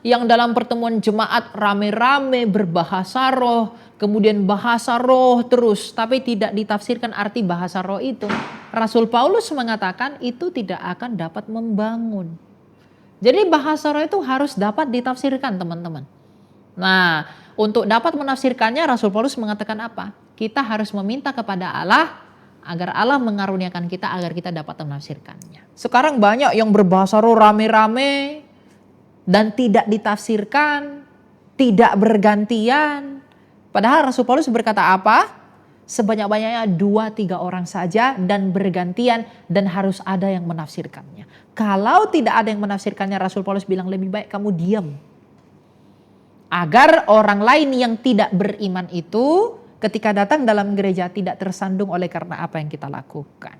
Yang dalam pertemuan jemaat rame-rame berbahasa roh, kemudian bahasa roh terus, tapi tidak ditafsirkan arti bahasa roh itu. Rasul Paulus mengatakan itu tidak akan dapat membangun. Jadi bahasa roh itu harus dapat ditafsirkan, teman-teman. Nah, untuk dapat menafsirkannya Rasul Paulus mengatakan apa? Kita harus meminta kepada Allah agar Allah mengaruniakan kita agar kita dapat menafsirkannya. Sekarang banyak yang berbahasa roh rame-rame dan tidak ditafsirkan, tidak bergantian. Padahal Rasul Paulus berkata apa? Sebanyak-banyaknya 2-3 orang saja dan bergantian dan harus ada yang menafsirkannya. Kalau tidak ada yang menafsirkannya, Rasul Paulus bilang lebih baik kamu diam. Agar orang lain yang tidak beriman itu ketika datang dalam gereja tidak tersandung oleh karena apa yang kita lakukan.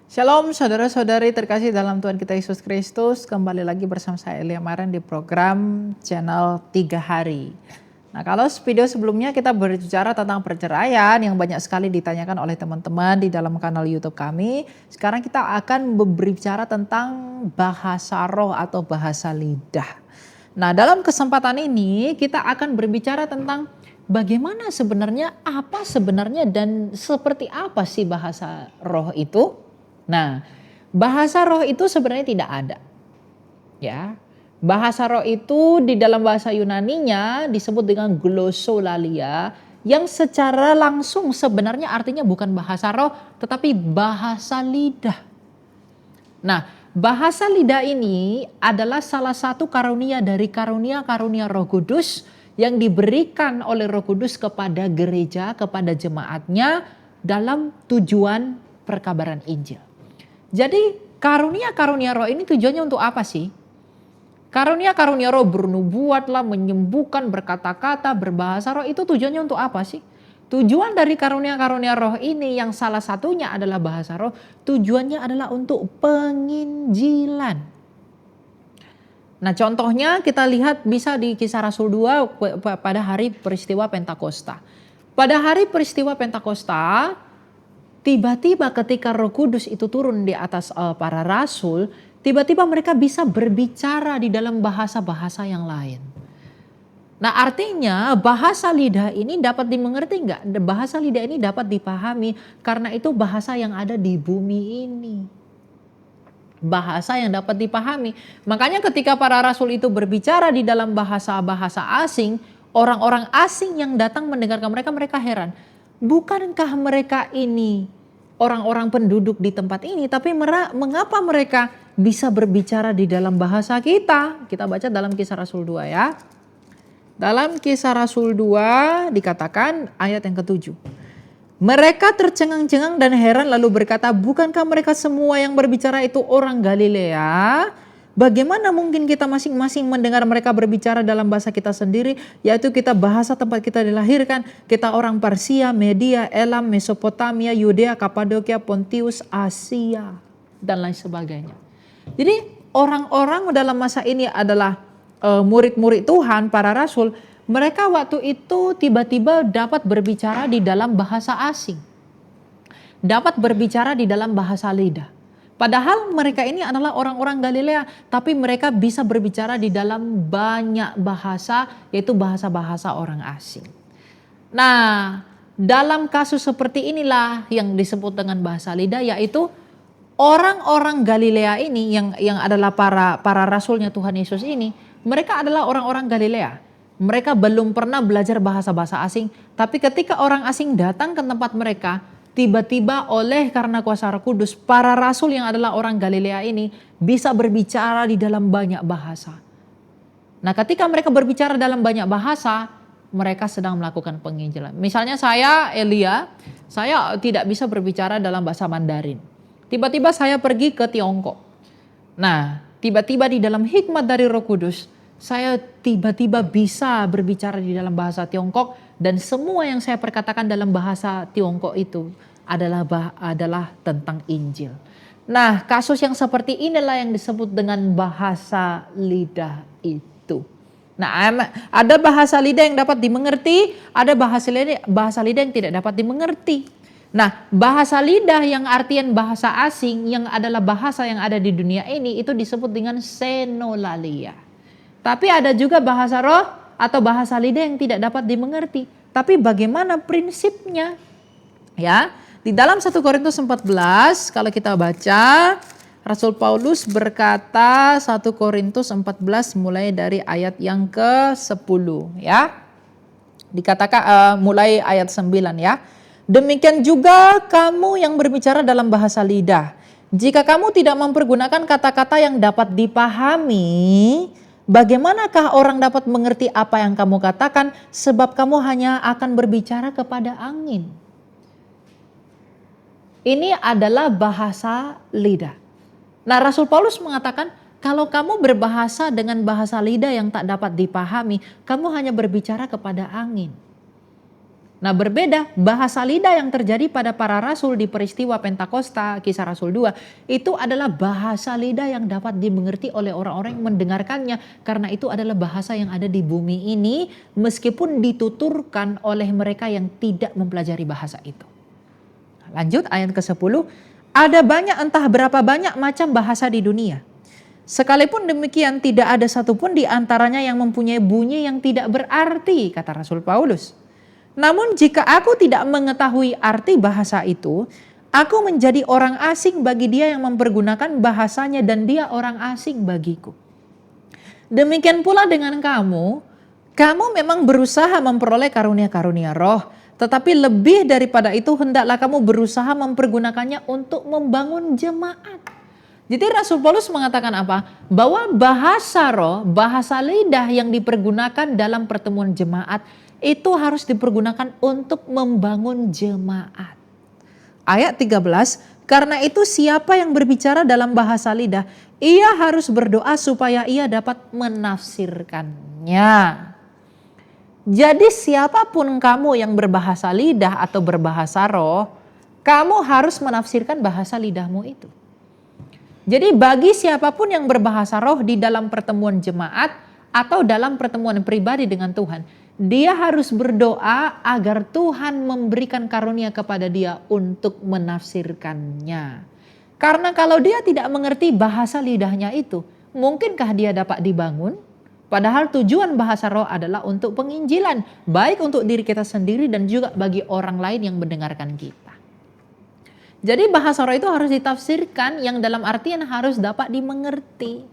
Shalom saudara-saudari terkasih dalam Tuhan kita Yesus Kristus. Kembali lagi bersama saya Elia Maren di program channel 3 hari. Nah, kalau video sebelumnya kita berbicara tentang perceraian yang banyak sekali ditanyakan oleh teman-teman di dalam kanal YouTube kami. Sekarang kita akan berbicara tentang bahasa roh atau bahasa lidah. Nah, dalam kesempatan ini kita akan berbicara tentang bagaimana sebenarnya, apa sebenarnya dan seperti apa sih bahasa roh itu. Nah, bahasa roh itu sebenarnya tidak ada. Ya. Bahasa roh itu di dalam bahasa Yunaninya disebut dengan glossolalia yang secara langsung sebenarnya artinya bukan bahasa roh tetapi bahasa lidah. Nah, bahasa lidah ini adalah salah satu karunia dari karunia-karunia Roh Kudus yang diberikan oleh Roh Kudus kepada gereja, kepada jemaatnya dalam tujuan perkabaran Injil. Jadi karunia-karunia roh ini tujuannya untuk apa sih? Karunia-karunia roh bernubuatlah, menyembuhkan, berkata-kata, berbahasa roh itu tujuannya untuk apa sih? Tujuan dari karunia-karunia roh ini yang salah satunya adalah bahasa roh, tujuannya adalah untuk penginjilan. Nah, contohnya kita lihat bisa di Kisah Rasul 2 pada hari peristiwa Pentakosta. Pada hari peristiwa Pentakosta, tiba-tiba ketika Roh Kudus itu turun di atas para rasul, tiba-tiba mereka bisa berbicara di dalam bahasa-bahasa yang lain. Nah, artinya bahasa lidah ini dapat dimengerti enggak? Bahasa lidah ini dapat dipahami karena itu bahasa yang ada di bumi ini. Bahasa yang dapat dipahami. Makanya ketika para rasul itu berbicara di dalam bahasa-bahasa asing, orang-orang asing yang datang mendengarkan mereka, mereka heran. Bukankah mereka ini orang-orang penduduk di tempat ini, tapi mengapa mereka bisa berbicara di dalam bahasa kita? Kita baca dalam Kisah Rasul 2 ya. Dalam Kisah Rasul 2 dikatakan ayat yang ke-7. Mereka tercengang-cengang dan heran lalu berkata, bukankah mereka semua yang berbicara itu orang Galilea? Bagaimana mungkin kita masing-masing mendengar mereka berbicara dalam bahasa kita sendiri, yaitu kita bahasa tempat kita dilahirkan, kita orang Parsia, Media, Elam, Mesopotamia, Yudea, Kapadokia, Pontius, Asia, dan lain sebagainya. Jadi orang-orang dalam masa ini adalah murid-murid Tuhan, para rasul, mereka waktu itu tiba-tiba dapat berbicara di dalam bahasa asing, dapat berbicara di dalam bahasa lidah. Padahal mereka ini adalah orang-orang Galilea, tapi mereka bisa berbicara di dalam banyak bahasa, yaitu bahasa-bahasa orang asing. Nah, dalam kasus seperti inilah yang disebut dengan bahasa lidah, yaitu orang-orang Galilea ini yang adalah para rasulnya Tuhan Yesus ini, mereka adalah orang-orang Galilea. Mereka belum pernah belajar bahasa-bahasa asing, tapi ketika orang asing datang ke tempat mereka, tiba-tiba oleh karena kuasa Roh Kudus, para rasul yang adalah orang Galilea ini bisa berbicara di dalam banyak bahasa. Nah, ketika mereka berbicara dalam banyak bahasa, mereka sedang melakukan penginjilan. Misalnya saya, Elia, saya tidak bisa berbicara dalam bahasa Mandarin. Tiba-tiba saya pergi ke Tiongkok. Nah, tiba-tiba di dalam hikmat dari Roh Kudus, saya tiba-tiba bisa berbicara di dalam bahasa Tiongkok. Dan semua yang saya perkatakan dalam bahasa Tiongkok itu adalah tentang Injil. Nah, kasus yang seperti inilah yang disebut dengan bahasa lidah itu. Nah, ada bahasa lidah yang dapat dimengerti, ada bahasa lidah yang tidak dapat dimengerti. Nah, bahasa lidah yang artian bahasa asing yang adalah bahasa yang ada di dunia ini itu disebut dengan senolalia. Tapi ada juga bahasa roh atau bahasa lidah yang tidak dapat dimengerti. Tapi bagaimana prinsipnya? Ya, di dalam 1 Korintus 14 kalau kita baca, Rasul Paulus berkata 1 Korintus 14 mulai dari ayat yang ke-10 ya. Dikatakan mulai ayat 9 ya. Demikian juga kamu yang berbicara dalam bahasa lidah. Jika kamu tidak mempergunakan kata-kata yang dapat dipahami, bagaimanakah orang dapat mengerti apa yang kamu katakan sebab kamu hanya akan berbicara kepada angin. Ini adalah bahasa lidah. Nah, Rasul Paulus mengatakan kalau kamu berbahasa dengan bahasa lidah yang tak dapat dipahami, kamu hanya berbicara kepada angin. Nah, berbeda bahasa lidah yang terjadi pada para rasul di peristiwa Pentakosta, Kisah Rasul 2, itu adalah bahasa lidah yang dapat dimengerti oleh orang-orang yang mendengarkannya. Karena itu adalah bahasa yang ada di bumi ini meskipun dituturkan oleh mereka yang tidak mempelajari bahasa itu. Lanjut ayat ke-10, ada banyak entah berapa banyak macam bahasa di dunia. Sekalipun demikian tidak ada satupun di antaranya yang mempunyai bunyi yang tidak berarti, kata Rasul Paulus. Namun jika aku tidak mengetahui arti bahasa itu, aku menjadi orang asing bagi dia yang mempergunakan bahasanya dan dia orang asing bagiku. Demikian pula dengan kamu memang berusaha memperoleh karunia-karunia roh, tetapi lebih daripada itu hendaklah kamu berusaha mempergunakannya untuk membangun jemaat. Jadi Rasul Paulus mengatakan apa? Bahwa bahasa roh, bahasa lidah yang dipergunakan dalam pertemuan jemaat itu harus dipergunakan untuk membangun jemaat. Ayat 13, karena itu siapa yang berbicara dalam bahasa lidah, ia harus berdoa supaya ia dapat menafsirkannya. Jadi siapapun kamu yang berbahasa lidah atau berbahasa roh, kamu harus menafsirkan bahasa lidahmu itu. Jadi bagi siapapun yang berbahasa roh di dalam pertemuan jemaat atau dalam pertemuan pribadi dengan Tuhan, dia harus berdoa agar Tuhan memberikan karunia kepada dia untuk menafsirkannya. Karena kalau dia tidak mengerti bahasa lidahnya itu, mungkinkah dia dapat dibangun? Padahal tujuan bahasa roh adalah untuk penginjilan, baik untuk diri kita sendiri dan juga bagi orang lain yang mendengarkan kita. Jadi bahasa roh itu harus ditafsirkan yang dalam artian harus dapat dimengerti.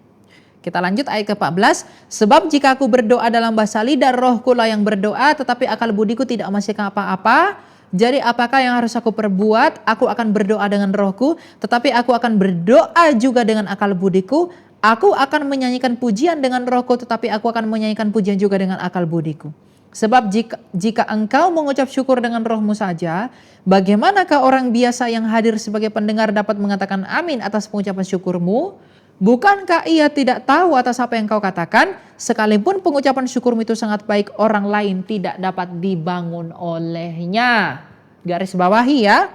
Kita lanjut ayat ke-14. Sebab jika aku berdoa dalam bahasa lidah, rohku lah yang berdoa, tetapi akal budiku tidak menghasilkan apa-apa. Jadi apakah yang harus aku perbuat? Aku akan berdoa dengan rohku, tetapi aku akan berdoa juga dengan akal budiku. Aku akan menyanyikan pujian dengan rohku, tetapi aku akan menyanyikan pujian juga dengan akal budiku. Sebab jika engkau mengucap syukur dengan rohmu saja, bagaimanakah orang biasa yang hadir sebagai pendengar dapat mengatakan amin atas pengucapan syukurmu? Bukankah ia tidak tahu atas apa yang kau katakan? Sekalipun pengucapan syukurmu itu sangat baik, orang lain tidak dapat dibangun olehnya. Garis bawahi ya.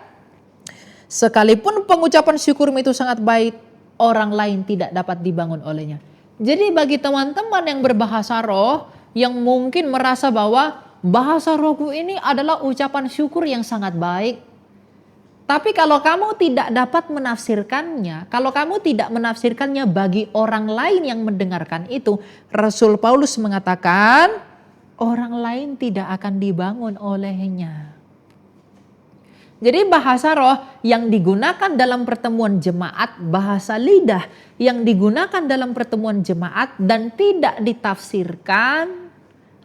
Sekalipun pengucapan syukurmu itu sangat baik, orang lain tidak dapat dibangun olehnya. Jadi bagi teman-teman yang berbahasa roh, yang mungkin merasa bahwa bahasa rohku ini adalah ucapan syukur yang sangat baik. Tapi kalau kamu tidak dapat menafsirkannya, kalau kamu tidak menafsirkannya bagi orang lain yang mendengarkan itu, Rasul Paulus mengatakan orang lain tidak akan dibangun olehnya. Jadi bahasa roh yang digunakan dalam pertemuan jemaat, bahasa lidah yang digunakan dalam pertemuan jemaat dan tidak ditafsirkan,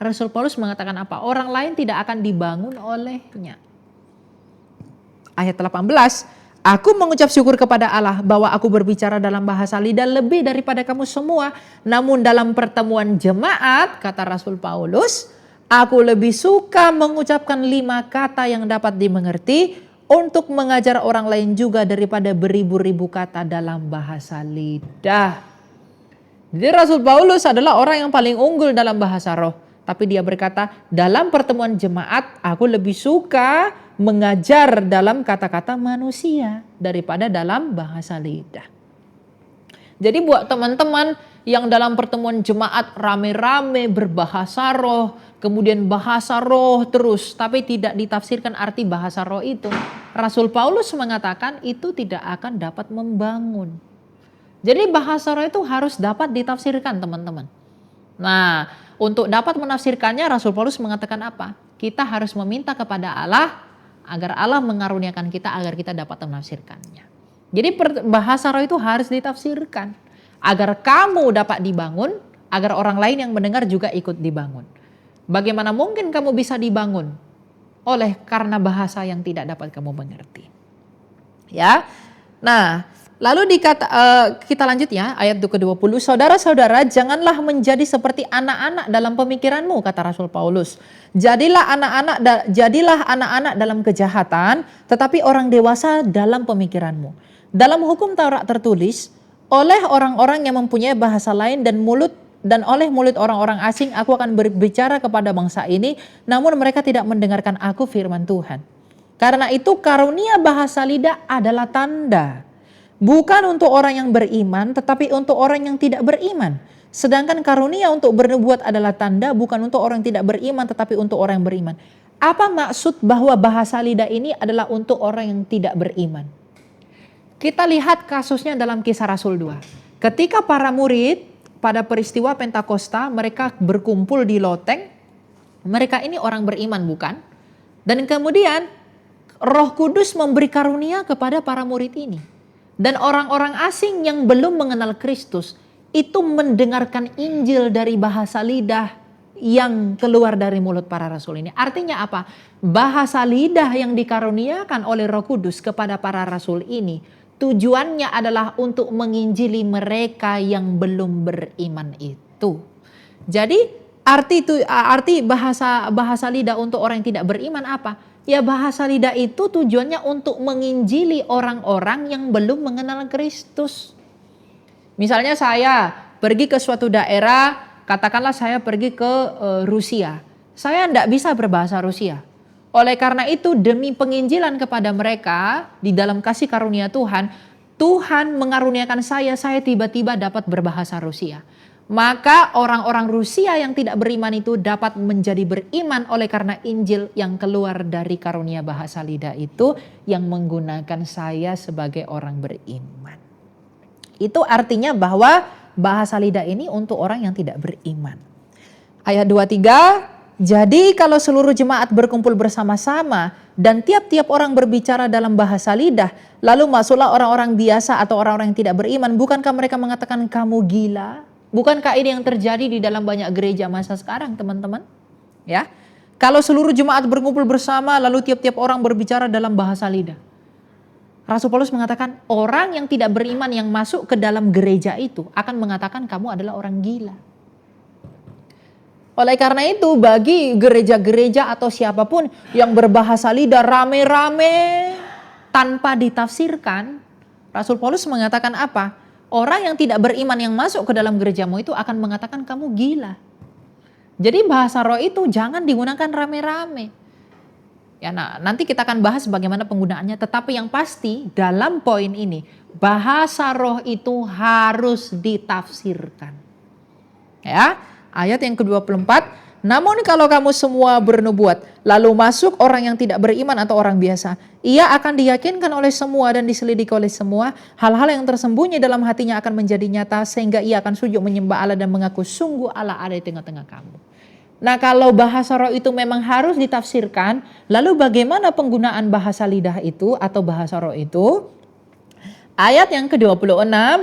Rasul Paulus mengatakan apa? Orang lain tidak akan dibangun olehnya. Ayat 18, aku mengucap syukur kepada Allah bahwa aku berbicara dalam bahasa lidah lebih daripada kamu semua. Namun dalam pertemuan jemaat, kata Rasul Paulus, aku lebih suka mengucapkan 5 kata yang dapat dimengerti untuk mengajar orang lain juga daripada beribu-ribu kata dalam bahasa lidah. Jadi Rasul Paulus adalah orang yang paling unggul dalam bahasa roh. Tapi dia berkata, dalam pertemuan jemaat aku lebih suka mengajar dalam kata-kata manusia daripada dalam bahasa lidah. Jadi buat teman-teman yang dalam pertemuan jemaat rame-rame berbahasa roh, kemudian bahasa roh terus, tapi tidak ditafsirkan arti bahasa roh itu. Rasul Paulus mengatakan itu tidak akan dapat membangun. Jadi bahasa roh itu harus dapat ditafsirkan, teman-teman. Nah, untuk dapat menafsirkannya Rasul Paulus mengatakan apa? Kita harus meminta kepada Allah agar Allah mengaruniakan kita agar kita dapat menafsirkannya. Jadi bahasa roh itu harus ditafsirkan agar kamu dapat dibangun, agar orang lain yang mendengar juga ikut dibangun. Bagaimana mungkin kamu bisa dibangun oleh karena bahasa yang tidak dapat kamu mengerti. Ya. Nah, lalu kita lanjut ya ayat ke-20. Saudara-saudara, janganlah menjadi seperti anak-anak dalam pemikiranmu, kata Rasul Paulus. Jadilah anak-anak dalam kejahatan, tetapi orang dewasa dalam pemikiranmu. Dalam hukum Taurat tertulis, oleh orang-orang yang mempunyai bahasa lain dan oleh mulut orang-orang asing aku akan berbicara kepada bangsa ini, namun mereka tidak mendengarkan aku, firman Tuhan. Karena itu karunia bahasa lidah adalah tanda. Bukan untuk orang yang beriman, tetapi untuk orang yang tidak beriman. Sedangkan karunia untuk bernubuat adalah tanda, bukan untuk orang yang tidak beriman, tetapi untuk orang yang beriman. Apa maksud bahwa bahasa lidah ini adalah untuk orang yang tidak beriman? Kita lihat kasusnya dalam Kisah Rasul 2. Ketika para murid pada peristiwa Pentakosta mereka berkumpul di loteng, mereka ini orang beriman bukan? Dan kemudian Roh Kudus memberi karunia kepada para murid ini. Dan orang-orang asing yang belum mengenal Kristus itu mendengarkan Injil dari bahasa lidah yang keluar dari mulut para rasul ini. Artinya apa? Bahasa lidah yang dikaruniakan oleh Roh Kudus kepada para rasul ini tujuannya adalah untuk menginjili mereka yang belum beriman itu. Jadi arti bahasa lidah untuk orang yang tidak beriman apa? Ya bahasa lidah itu tujuannya untuk menginjili orang-orang yang belum mengenal Kristus. Misalnya saya pergi ke suatu daerah, katakanlah saya pergi ke Rusia. Saya tidak bisa berbahasa Rusia. Oleh karena itu demi penginjilan kepada mereka di dalam kasih karunia Tuhan, Tuhan mengaruniakan saya tiba-tiba dapat berbahasa Rusia. Maka orang-orang Rusia yang tidak beriman itu dapat menjadi beriman oleh karena Injil yang keluar dari karunia bahasa lidah itu yang menggunakan saya sebagai orang beriman. Itu artinya bahwa bahasa lidah ini untuk orang yang tidak beriman. Ayat 23. Jadi kalau seluruh jemaat berkumpul bersama-sama dan tiap-tiap orang berbicara dalam bahasa lidah, lalu masuklah orang-orang biasa atau orang-orang yang tidak beriman, bukankah mereka mengatakan kamu gila? Bukankah ini yang terjadi di dalam banyak gereja masa sekarang, teman-teman? Ya. Kalau seluruh jemaat berkumpul bersama lalu tiap-tiap orang berbicara dalam bahasa lidah. Rasul Paulus mengatakan orang yang tidak beriman yang masuk ke dalam gereja itu akan mengatakan kamu adalah orang gila. Oleh karena itu bagi gereja-gereja atau siapapun yang berbahasa lidah rame-rame tanpa ditafsirkan, Rasul Paulus mengatakan apa? Orang yang tidak beriman yang masuk ke dalam gerejamu itu akan mengatakan kamu gila. Jadi bahasa roh itu jangan digunakan rame-rame. Ya, nah, nanti kita akan bahas bagaimana penggunaannya. Tetapi yang pasti dalam poin ini bahasa roh itu harus ditafsirkan. Ya. Ayat yang ke-24, namun kalau kamu semua bernubuat, lalu masuk orang yang tidak beriman atau orang biasa, ia akan diyakinkan oleh semua dan diselidiki oleh semua, hal-hal yang tersembunyi dalam hatinya akan menjadi nyata sehingga ia akan sujud menyembah Allah dan mengaku sungguh Allah ada di tengah-tengah kamu. Nah kalau bahasa roh itu memang harus ditafsirkan, lalu bagaimana penggunaan bahasa lidah itu atau bahasa roh itu? Ayat yang ke-26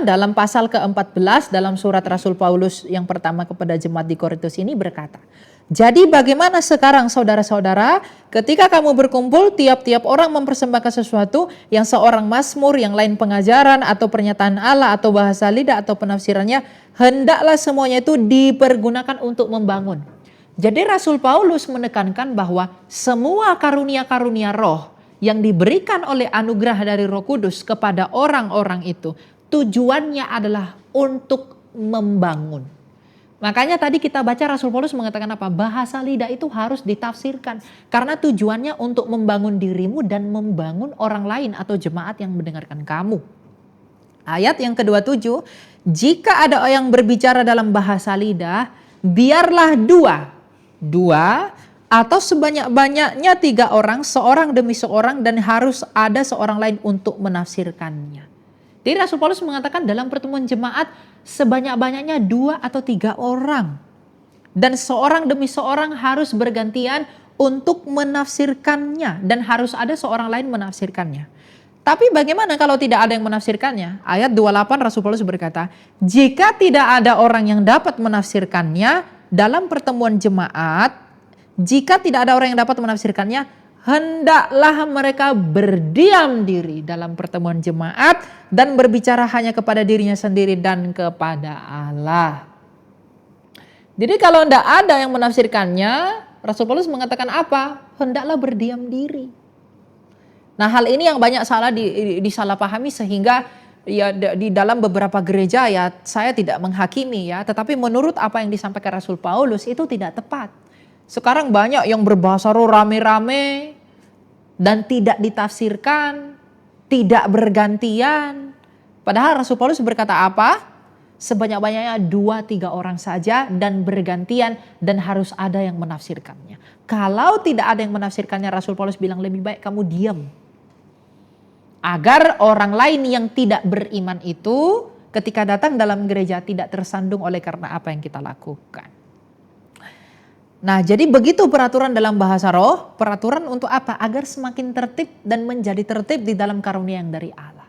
dalam pasal ke-14 dalam surat Rasul Paulus yang pertama kepada jemaat di Korintus ini berkata, jadi bagaimana sekarang saudara-saudara ketika kamu berkumpul tiap-tiap orang mempersembahkan sesuatu yang seorang mazmur, yang lain pengajaran atau pernyataan Allah atau bahasa lidah atau penafsirannya, hendaklah semuanya itu dipergunakan untuk membangun. Jadi Rasul Paulus menekankan bahwa semua karunia-karunia roh yang diberikan oleh anugerah dari Roh Kudus kepada orang-orang itu tujuannya adalah untuk membangun. Makanya tadi kita baca Rasul Paulus mengatakan apa? Bahasa lidah itu harus ditafsirkan karena tujuannya untuk membangun dirimu dan membangun orang lain atau jemaat yang mendengarkan kamu. Ayat yang ke-27, Jika ada yang berbicara dalam bahasa lidah, biarlah dua atau sebanyak-banyaknya 3 orang, seorang demi seorang, dan harus ada seorang lain untuk menafsirkannya. Jadi Rasul Paulus mengatakan dalam pertemuan jemaat sebanyak-banyaknya 2 atau 3 orang. Dan seorang demi seorang harus bergantian untuk menafsirkannya. Dan harus ada seorang lain menafsirkannya. Tapi bagaimana kalau tidak ada yang menafsirkannya? Ayat 28 Rasul Paulus berkata, jika tidak ada orang yang dapat menafsirkannya dalam pertemuan jemaat, jika tidak ada orang yang dapat menafsirkannya, hendaklah mereka berdiam diri dalam pertemuan jemaat dan berbicara hanya kepada dirinya sendiri dan kepada Allah. Jadi kalau tidak ada yang menafsirkannya, Rasul Paulus mengatakan apa? Hendaklah berdiam diri. Nah, hal ini yang banyak disalahpahami sehingga ya di dalam beberapa gereja ya saya tidak menghakimi ya, tetapi menurut apa yang disampaikan Rasul Paulus itu tidak tepat. Sekarang banyak yang berbahasa roh rame-rame dan tidak ditafsirkan, tidak bergantian. Padahal Rasul Paulus berkata apa? Sebanyak-banyaknya 2-3 orang saja dan bergantian dan harus ada yang menafsirkannya. Kalau tidak ada yang menafsirkannya, Rasul Paulus bilang lebih baik kamu diam. Agar orang lain yang tidak beriman itu ketika datang dalam gereja tidak tersandung oleh karena apa yang kita lakukan. Nah, jadi begitu peraturan dalam bahasa roh, peraturan untuk apa? Agar semakin tertib dan menjadi tertib di dalam karunia yang dari Allah.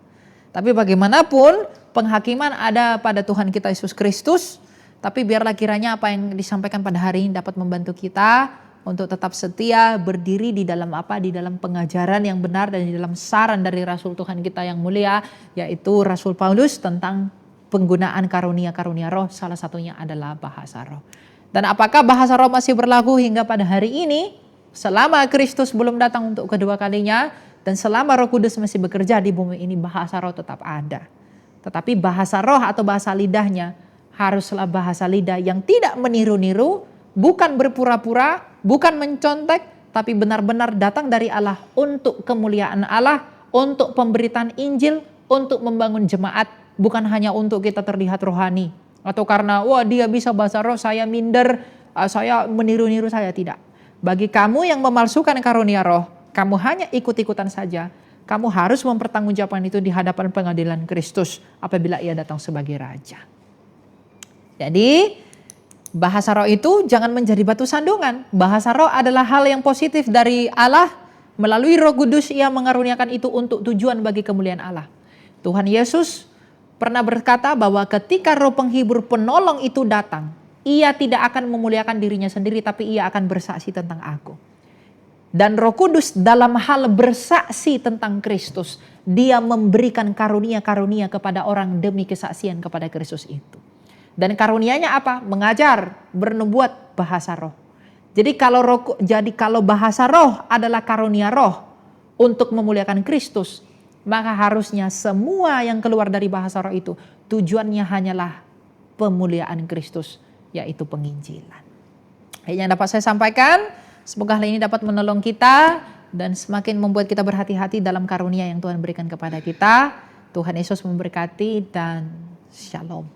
Tapi bagaimanapun penghakiman ada pada Tuhan kita Yesus Kristus, tapi biarlah kiranya apa yang disampaikan pada hari ini dapat membantu kita untuk tetap setia berdiri di dalam apa? Di dalam pengajaran yang benar dan di dalam saran dari Rasul Tuhan kita yang mulia, yaitu Rasul Paulus tentang penggunaan karunia-karunia roh, salah satunya adalah bahasa roh. Dan apakah bahasa roh masih berlaku hingga pada hari ini? Selama Kristus belum datang untuk kedua kalinya dan selama Roh Kudus masih bekerja di bumi ini, bahasa roh tetap ada. Tetapi bahasa roh atau bahasa lidahnya haruslah bahasa lidah yang tidak meniru-niru, bukan berpura-pura, bukan mencontek, tapi benar-benar datang dari Allah untuk kemuliaan Allah, untuk pemberitaan Injil, untuk membangun jemaat, bukan hanya untuk kita terlihat rohani. Atau karena wah dia bisa bahasa roh saya minder, saya meniru-niru, saya tidak. Bagi kamu yang memalsukan karunia roh, kamu hanya ikut-ikutan saja. Kamu harus mempertanggungjawabkan itu di hadapan pengadilan Kristus apabila ia datang sebagai raja. Jadi bahasa roh itu jangan menjadi batu sandungan. Bahasa roh adalah hal yang positif dari Allah. Melalui Roh Kudus ia mengaruniakan itu untuk tujuan bagi kemuliaan Allah. Tuhan Yesus pernah berkata bahwa ketika roh penghibur penolong itu datang, ia tidak akan memuliakan dirinya sendiri, tapi ia akan bersaksi tentang aku. Dan Roh Kudus dalam hal bersaksi tentang Kristus, dia memberikan karunia-karunia kepada orang demi kesaksian kepada Kristus itu. Dan karunianya apa? Mengajar, bernubuat, bahasa roh. Jadi kalau bahasa roh adalah karunia roh untuk memuliakan Kristus, maka harusnya semua yang keluar dari bahasa roh itu tujuannya hanyalah pemuliaan Kristus, yaitu penginjilan. Yang dapat saya sampaikan, semoga hal ini dapat menolong kita dan semakin membuat kita berhati-hati dalam karunia yang Tuhan berikan kepada kita. Tuhan Yesus memberkati dan shalom.